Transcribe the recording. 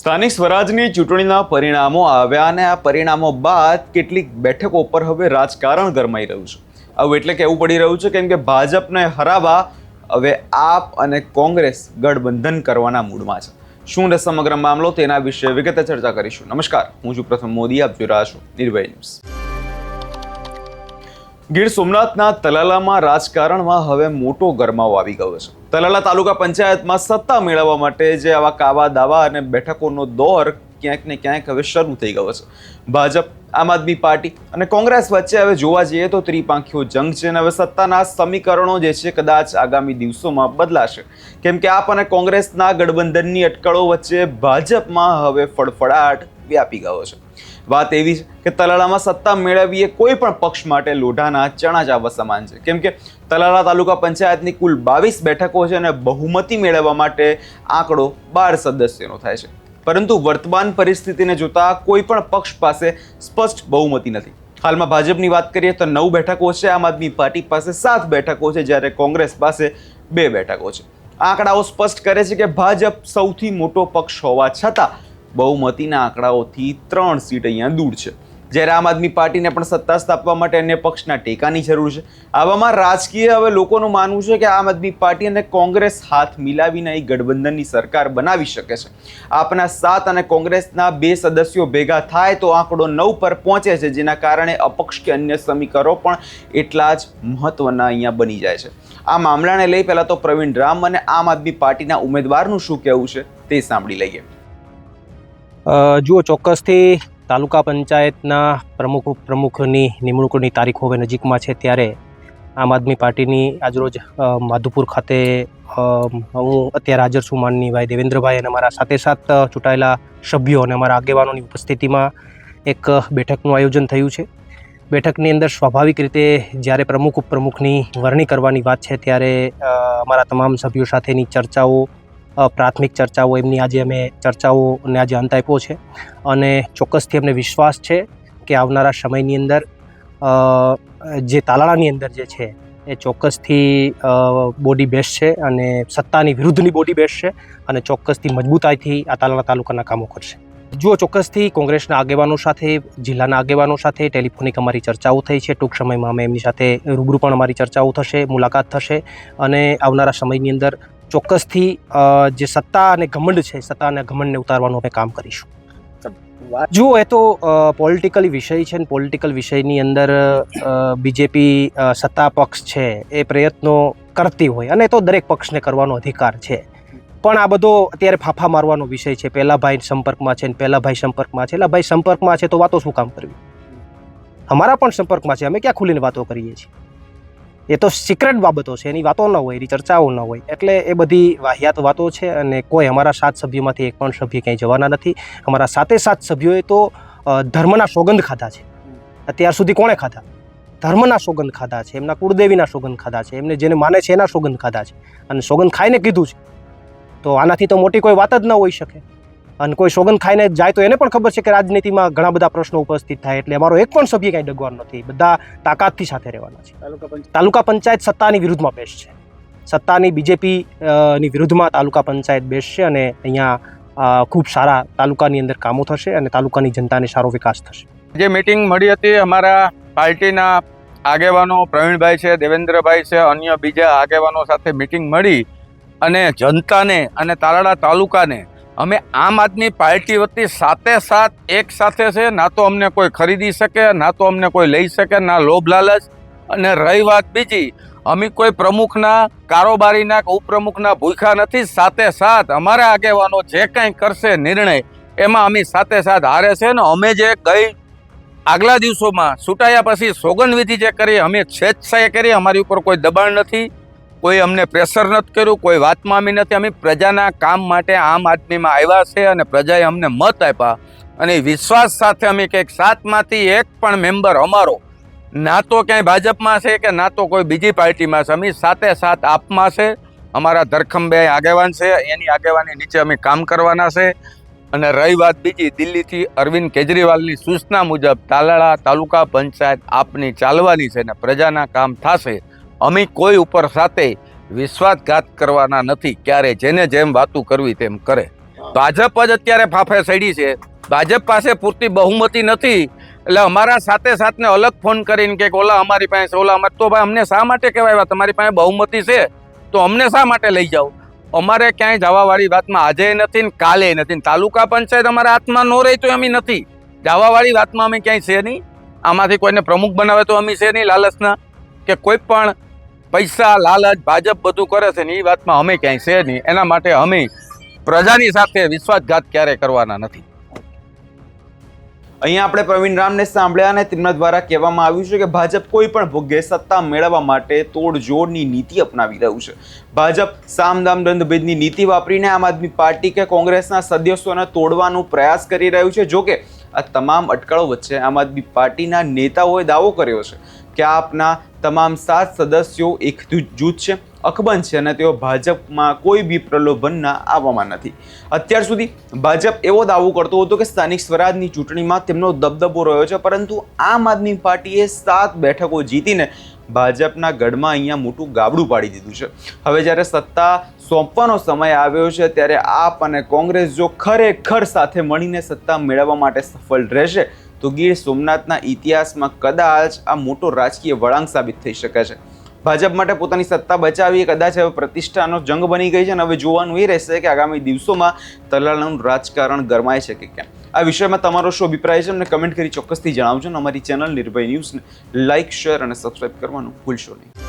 સ્થાનિક સ્વરાજની ચૂંટણીના પરિણામો આવ્યા અને આ પરિણામો બાદ કેટલીક બેઠકો પર હવે રાજકારણ ગરમાઈ રહ્યું છે. આવું એટલે કહેવું પડી રહ્યું છે કેમ કે ભાજપને હરાવવા હવે આપ અને કોંગ્રેસ ગઠબંધન કરવાના મૂડમાં છે. શું છે સમગ્ર મામલો તેના વિશે વિગતે ચર્ચા કરીશું. નમસ્કાર, હું છું પ્રથમ મોદી, આપ જોઈ રહ્યા છો નિર્ભય ન્યૂઝ. ગીર સોમનાથના તલાલામાં રાજકારણમાં હવે મોટો ગરમાવો આવી ગયો છે. તલાલા તાલુકા પંચાયતમાં સત્તા મેળવવા માટે જે આવા કાવા દાવા અને બેઠકોનો દોર ક્યાંક ને ક્યાંક હવે શરૂ થઈ ગયો છે. ભાજપ, આમ આદમી પાર્ટી અને કોંગ્રેસ વચ્ચે હવે જોવા જઈએ તો ત્રિપાંખીયો જંગ છે અને હવે સત્તાના સમીકરણો જે છે કદાચ આગામી દિવસોમાં બદલાશે, કેમ કે આપ અને કોંગ્રેસના ગઠબંધનની અટકળો વચ્ચે ભાજપમાં હવે ફડફડાટ વ્યાપી ગયો છે. વાત એવી છે કે તલાલામાં સત્તા મેળવવી એ કોઈ પણ પક્ષ માટે લોઢાના ચણા ચાવવા સમાન છે, કેમ કે તલાલા તાલુકા પંચાયતની કુલ 22 બેઠકો છે અને બહુમતી મેળવવા માટે આંકડો 12 સદસ્યનો થાય છે. પરંતુ વર્તમાન પરિસ્થિતિને જોતા કોઈ પણ પક્ષ પાસે સ્પષ્ટ બહુમતી નથી. હાલમાં ભાજપની વાત કરીએ તો 9 બેઠકો છે, આમ આદમી પાર્ટી પાસે 7 બેઠકો છે, જ્યારે કોંગ્રેસ પાસે 2 બેઠકો છે. આંકડાઓ સ્પષ્ટ કરે છે કે ભાજપ સૌથી મોટો પક્ષ હોવા છતાં બહુમતીના આંકડાઓથી 3 સીટ અહીંયા દૂર છે, જ્યારે આમ આદમી પાર્ટીને પણ સત્તા સ્થાપવા માટે અન્ય પક્ષના ટેકાની જરૂર છે. આવામાં રાજકીય હવે લોકોનું માનવું છે કે આમ આદમી પાર્ટી અને કોંગ્રેસ હાથ મિલાવીને એક ગઠબંધનની સરકાર બનાવી શકે છે. આપના 7 અને કોંગ્રેસના 2 સદસ્યો ભેગા થાય તો આંકડો 9 પર પહોંચે છે, જેના કારણે અપક્ષ કે અન્ય સમીકરણો પણ એટલા જ મહત્વના અહીંયા બની જાય છે. આ મામલાને લઈ પહેલા તો પ્રવીણ રામ અને આમ આદમી પાર્ટીના ઉમેદવારનું શું કહેવું છે તે સાંભળી લઈએ. જુઓ, ચોક્કસથી તાલુકા પંચાયતના પ્રમુખની નિમણૂકની તારીખો હવે નજીકમાં છે, ત્યારે આમ આદમી પાર્ટીની આજરોજ માધુપુર ખાતે હું અત્યારે હાજર છું. માનની ભાઈ દેવેન્દ્રભાઈ અને અમારા સાથે સાથ ચૂંટાયેલા સભ્યો અને અમારા આગેવાનોની ઉપસ્થિતિમાં એક બેઠકનું આયોજન થયું છે. બેઠકની અંદર સ્વાભાવિક રીતે જ્યારે પ્રમુખ ઉપપ્રમુખની વરણી કરવાની વાત છે, ત્યારે અમારા તમામ સભ્યો સાથેની ચર્ચાઓ, પ્રાથમિક ચર્ચાઓ, એમની આજે અમે ચર્ચાઓને આજે અંત આપ્યો છે અને ચોક્કસથી અમને વિશ્વાસ છે કે આવનારા સમયની અંદર જે તાલાળાની અંદર જે છે એ ચોક્કસથી બોડી બેસ્ટ છે અને સત્તાની વિરુદ્ધની બોડી બેસ્ટ છે અને ચોક્કસથી મજબૂતાઈથી આ તાલાળા તાલુકાના કામો કરશે. જુઓ, ચોક્કસથી કોંગ્રેસના આગેવાનો સાથે, જિલ્લાના આગેવાનો સાથે ટેલિફોનિક અમારી ચર્ચાઓ થઈ છે. ટૂંક સમયમાં અમે એમની સાથે રૂબરૂ પણ અમારી ચર્ચાઓ થશે, મુલાકાત થશે અને આવનારા સમયની અંદર ચોક્કસથી જે સત્તા અને ઘમંડ છે, સત્તા અને ઘમંડને ઉતારવાનું અમે કામ કરીશું. જુઓ, એ તો પોલિટિકલ વિષય છે ને પોલિટિકલ વિષયની અંદર બીજેપી સત્તા પક્ષ છે એ પ્રયત્નો કરતી હોય અને તો દરેક પક્ષને કરવાનો અધિકાર છે, પણ આ બધો અત્યારે ફાફા મારવાનો વિષય છે. પહેલા ભાઈ સંપર્કમાં છે ને પહેલા ભાઈ સંપર્કમાં છે, એટલે ભાઈ સંપર્કમાં છે તો વાતો શું કામ કરવી? અમારા પણ સંપર્કમાં છે, અમે ક્યાં ખુલીને વાતો કરીએ છીએ? એ તો સિક્રેટ બાબતો છે, એની વાતો ન હોય, એની ચર્ચાઓ ન હોય, એટલે એ બધી વાહિયાત વાતો છે અને કોઈ અમારા 7 સભ્યોમાંથી એક પણ સભ્ય ક્યાંય જવાના નથી. અમારા 7 સભ્યોએ તો ધર્મના સોગંદ ખાધા છે. અત્યાર સુધી કોણે ખાધા? ધર્મના સોગંદ ખાધા છે, એમના કુળદેવીના સોગંદ ખાધા છે, એમને જેને માને છે એના સોગંદ ખાધા છે અને સોગંદ ખાઈને કીધું છે. તો આનાથી તો મોટી કોઈ વાત જ ન હોઈ શકે. અને કોઈ સોગંદ ખાઈને જાય તો એને પણ ખબર છે કે રાજનીતિમાં ઘણા બધા પ્રશ્નો ઉપસ્થિત થાય, એટલે અમારો એક પણ સભ્ય કાંઈ ડગવાનો નથી. બધા તાકાતથી સાથે રહેવાના છે. તાલુકા પંચાયત સત્તાની વિરુદ્ધમાં બેસ્ટ છે, સત્તાની બીજેપી ની વિરુદ્ધમાં તાલુકા પંચાયત બેસ્ટ છે અને અહીંયા ખૂબ સારા તાલુકાની અંદર કામો થશે અને તાલુકાની જનતાને સારો વિકાસ થશે. જે મીટિંગ મળી હતી, અમારા પાર્ટીના આગેવાનો પ્રવીણભાઈ છે, દેવેન્દ્રભાઈ છે, અન્ય બીજા આગેવાનો સાથે મીટિંગ મળી અને જનતાને અને તાલાળા તાલુકાને અમે આમ આદમી પાર્ટી વતી સાથ એક સાથે છે. ના તો અમને કોઈ ખરીદી શકે, ના તો અમને કોઈ લઈ શકે, ના લોભ લાલચ. અને રહી વાત બીજી, અમે કોઈ પ્રમુખના, કારોબારીના કે ઉપપ્રમુખના ભૂખ્યા નથી. સાથ અમારા આગેવાનો જે કંઈ કરશે નિર્ણય, એમાં અમે સાથે હારે છે ને અમે જે ગઈ આગલા દિવસોમાં ચૂંટાયા પછી સોગંદવિધિ જે કરી, અમે સ્વેચ્છાએ કરી. અમારી ઉપર કોઈ દબાણ નથી, કોઈ અમને પ્રેશર નથી કર્યું, કોઈ વાતમાં અમે નથી. અમે પ્રજાના કામ માટે આમ આદમીમાં આવ્યા છે અને પ્રજાએ અમને મત આપ્યા અને વિશ્વાસ સાથે અમે કંઈક 7માંથી એક પણ મેમ્બર અમારો ના તો ક્યાંય ભાજપમાં છે કે ના તો કોઈ બીજી પાર્ટીમાં છે. અમે સાથે આપમાં છે. અમારા ધરખમભાઈ આગેવાન છે, એની આગેવાની નીચે અમે કામ કરવાના છે. અને રહી વાત બીજી, દિલ્હીથી અરવિંદ કેજરીવાલની સૂચના મુજબ તાલાળા તાલુકા પંચાયત આપની ચાલવાની છે અને પ્રજાના કામ થશે. અમે કોઈ ઉપર સાથે વિશ્વાસઘાત કરવાના નથી. ક્યારે જેને જેમ વાતું કરવી તેમ કરે. ભાજપ જ અત્યારે ફાફે ચડી છે. ભાજપ પાસે પૂરતી બહુમતી નથી, એટલે અમારા સાથે સાથને અલગ ફોન કરીને કે ઓલા અમારી પાસે છે, ઓલા અમારે, તો ભાઈ અમને શા માટે કહેવાય તમારી પાસે બહુમતી છે તો અમને શા માટે લઈ જાઓ? અમારે ક્યાંય જવાવાળી વાતમાં આજે નથી ને કાલે નથી. તાલુકા પંચાયત અમારા હાથમાં ન રહી તો અમે નથી જવાવાળી વાતમાં, અમે ક્યાંય છે નહીં. આમાંથી કોઈને પ્રમુખ બનાવે તો અમે છે નહીં લાલચના, કે કોઈ પણ પૈસા લાલચ ભાજપ બધું કરે છે ને એ વાતમાં અમે ક્યાંય છે નહીં. એના માટે અમે પ્રજાની સાથે વિશ્વાસઘાત ક્યારેય કરવાના નથી. અહીંયા આપણે પ્રવીણ રામને સાંભળ્યા અને તેમના દ્વારા કહેવામાં આવ્યું છે કે ભાજપ કોઈ પણ ભોગે સત્તા મેળવવા માટે તોડજોડની નીતિ અપનાવી રહ્યું છે. ભાજપ સામદામ દંડ ભેદની નીતિ વાપરીને આમ આદમી પાર્ટી કે કોંગ્રેસના સદસ્યોને તોડવાનો પ્રયાસ કરી રહ્યું છે. જોકે આ તમામ અટકળો વચ્ચે આમ આદમી પાર્ટીના નેતાઓએ દાવો કર્યો છે કે આપના તમામ 7 સદસ્યો એક જૂથ છે, અકબંધ છે અને તેઓ ભાજપમાં કોઈ બી પ્રલોભનના આવવામાં નથી. અત્યાર સુધી ભાજપ એવો દાવો કરતો હતો કે સ્થાનિક સ્વરાજની ચૂંટણીમાં તેમનો દબદબો રહ્યો છે, પરંતુ આમ આદમી પાર્ટીએ 7 બેઠકો જીતીને ભાજપના ગઢમાં અહીંયા મોટું ગાબડું પાડી દીધું છે. હવે જ્યારે સત્તા સોંપવાનો સમય આવ્યો છે ત્યારે આપ અને કોંગ્રેસ જો ખરેખર સાથે મળીને સત્તા મેળવવા માટે સફળ રહેશે તો ગીર સોમનાથના ઇતિહાસમાં કદાચ આ મોટો રાજકીય વળાંક સાબિત થઈ શકે છે. ભાજપ માટે પોતાની સત્તા બચાવવી કદાચ હવે પ્રતિષ્ઠાનો જંગ બની ગઈ છે અને હવે જોવાનું એ રહેશે કે આગામી દિવસોમાં તલાલાનું રાજકારણ ગરમાય છે કે કેમ. આ વિષયમાં તમારો શું અભિપ્રાય છે અમને કમેન્ટ કરી ચોક્કસથી જણાવજો અને અમારી ચેનલ નિર્ભય ન્યૂઝને લાઇક, શેર અને સબસ્ક્રાઇબ કરવાનું ભૂલશો નહીં.